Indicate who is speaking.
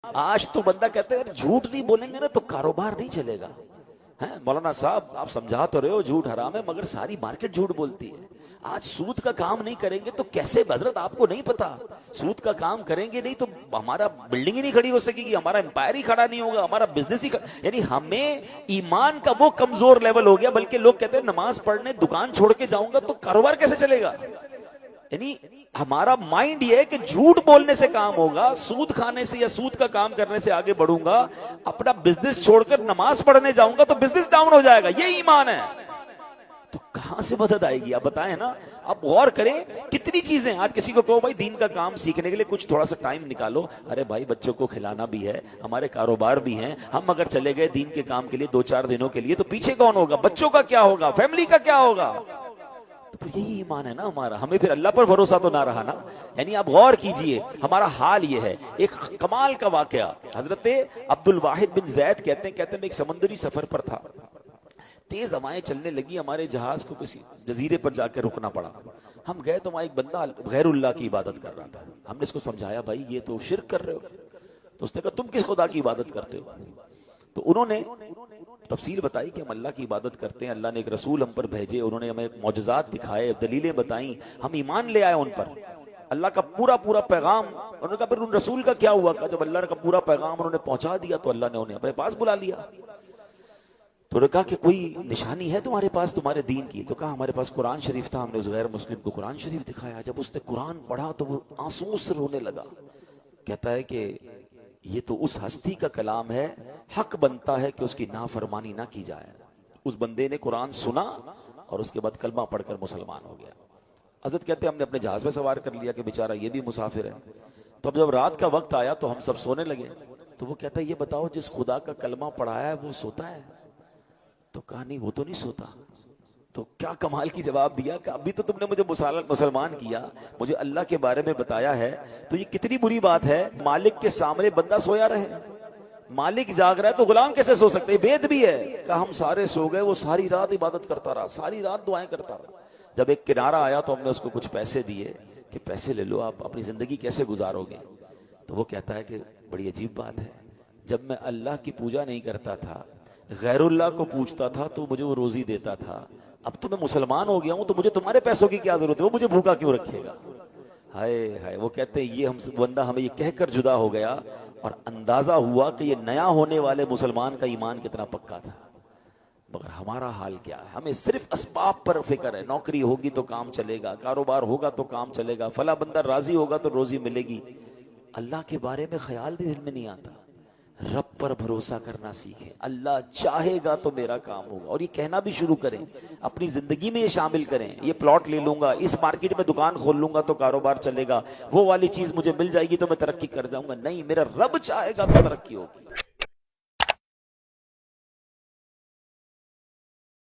Speaker 1: آج تو بندہ کہتا ہے اگر جھوٹ نہیں بولیں گے نا تو کاروبار نہیں چلے گا. مولانا صاحب آپ سمجھا تو رہے ہو جھوٹ حرام ہے مگر ساری مارکیٹ جھوٹ بولتی ہے. آج سود کا کام نہیں کریں گے تو کیسے؟ حضرت آپ کو نہیں پتا سود کا کام کریں گے نہیں تو ہمارا بلڈنگ ہی نہیں کھڑی ہو سکے گی, ہمارا امپائر ہی کھڑا نہیں ہوگا, ہمارا بزنس ہی یعنی ہمیں ایمان کا وہ کمزور لیول ہو گیا. بلکہ لوگ کہتے ہیں نماز پڑھنے دکان چھوڑ کے جاؤں گا تو کاروبار کیسے چلے گا. یعنی ہمارا مائنڈ یہ ہے کہ جھوٹ بولنے سے کام ہوگا, سود کھانے سے یا سود کا کام کرنے سے آگے بڑھوں گا, اپنا بزنس چھوڑ کر نماز پڑھنے جاؤں گا تو بزنس ڈاؤن ہو جائے گا. یہ ایمان ہے. تو کہاں سے مدد آئے گی؟ آپ بتائیں نا. آپ غور کریں کتنی چیزیں. آج کسی کو کہو بھائی دین کا کام سیکھنے کے لیے کچھ تھوڑا سا ٹائم نکالو, ارے بھائی بچوں کو کھلانا بھی ہے, ہمارے کاروبار بھی ہیں, ہم اگر چلے گئے دین کے کام کے لیے 2-4 دنوں کے لیے تو پیچھے کون ہوگا؟ بچوں کا کیا ہوگا؟ فیملی کا کیا ہوگا؟ تو یہی ایمان ہے نا ہمارا. ہمیں پھر اللہ پر بھروسہ تو نہ رہا نا. یعنی آپ غور کیجئے ہمارا حال یہ ہے. ایک کمال کا واقعہ, حضرت عبد الواحد بن زید کہتے ہیں میں ایک سمندری سفر پر تھا, تیز ہوائیں چلنے لگی, ہمارے جہاز کو کسی جزیرے پر جا کے رکنا پڑا. ہم گئے تو وہاں ایک بندہ غیر اللہ کی عبادت کر رہا تھا. ہم نے اس کو سمجھایا بھائی یہ تو شرک کر رہے ہو. تو اس نے کہا تم کس خدا کی عبادت کرتے ہو؟ تو انہوں نے تفصیل بتائی کہ ہم اللہ کی عبادت کرتے ہیں, اللہ نے ایک رسول ہم پر بھیجے, انہوں نے ہمیں معجزات دکھائے, دلیلیں بتائیں, ہم ایمان لے آئے ان پر, اللہ کا پورا پیغام. انہوں نے کہا پھر ان رسول کا کیا ہوا؟ کہ جب اللہ کا پورا پیغام انہوں نے پہنچا دیا تو اللہ نے انہیں اپنے پاس بلا لیا. تو انہوں نے کہا کہ کوئی نشانی ہے تمہارے پاس تمہارے دین کی؟ تو کہا ہمارے پاس قرآن شریف تھا. ہم نے اس غیر مسلم کو قرآن شریف دکھایا. جب اس نے قرآن پڑھا تو وہ آنسوں سے رونے لگا. کہتا ہے کہ یہ تو اس ہستی کا کلام ہے, حق بنتا ہے کہ اس کی نافرمانی نہ کی جائے. اس بندے نے قرآن سنا اور اس کے بعد کلمہ پڑھ کر مسلمان ہو گیا. حضرت کہتے ہیں ہم نے اپنے جہاز میں سوار کر لیا کہ بیچارہ یہ بھی مسافر ہے. تو اب جب رات کا وقت آیا تو ہم سب سونے لگے. تو وہ کہتا ہے یہ بتاؤ جس خدا کا کلمہ پڑھایا ہے وہ سوتا ہے؟ تو کہا نہیں وہ تو نہیں سوتا. تو کیا کمال کی جواب دیا کہ ابھی تو تم نے مجھے مسلمان کیا, مجھے اللہ کے بارے میں بتایا ہے, تو یہ کتنی بری بات ہے مالک کے سامنے بندہ سویا رہے. مالک جاگ رہا ہے تو غلام کیسے سو سکتے؟ وید بھی ہے کہ ہم سارے سو گئے, وہ ساری رات عبادت کرتا رہا, ساری رات دعائیں کرتا رہا. جب ایک کنارہ آیا تو ہم نے اس کو کچھ پیسے دیے کہ پیسے لے لو, آپ اپنی زندگی کیسے گزارو گے؟ تو وہ کہتا ہے کہ بڑی عجیب بات ہے, جب میں اللہ کی پوجا نہیں کرتا تھا, غیر اللہ کو پوچھتا تھا تو مجھے وہ روزی دیتا تھا, اب تو میں مسلمان ہو گیا ہوں تو مجھے تمہارے پیسوں کی کیا ضرورت ہے, وہ مجھے بھوکا کیوں رکھے گا؟ ہائے ہائے. وہ کہتے ہیں یہ ہم بندہ ہمیں یہ کہہ کر جدا ہو گیا اور اندازہ ہوا کہ یہ نیا ہونے والے مسلمان کا ایمان کتنا پکا تھا. مگر ہمارا حال کیا ہے؟ ہمیں صرف اسباب پر فکر ہے. نوکری ہوگی تو کام چلے گا, کاروبار ہوگا تو کام چلے گا, فلاں بندہ راضی ہوگا تو روزی ملے گی. اللہ کے بارے میں خیال بھی دل میں نہیں آتا. رب پر بھروسہ کرنا سیکھیں. اللہ چاہے گا تو میرا کام ہوگا, اور یہ کہنا بھی شروع کریں, اپنی زندگی میں یہ شامل کریں. یہ پلاٹ لے لوں گا, اس مارکیٹ میں دکان کھول لوں گا تو کاروبار چلے گا, وہ والی چیز مجھے مل جائے گی تو میں ترقی کر جاؤں گا. نہیں, میرا رب چاہے گا تو ترقی ہوگی.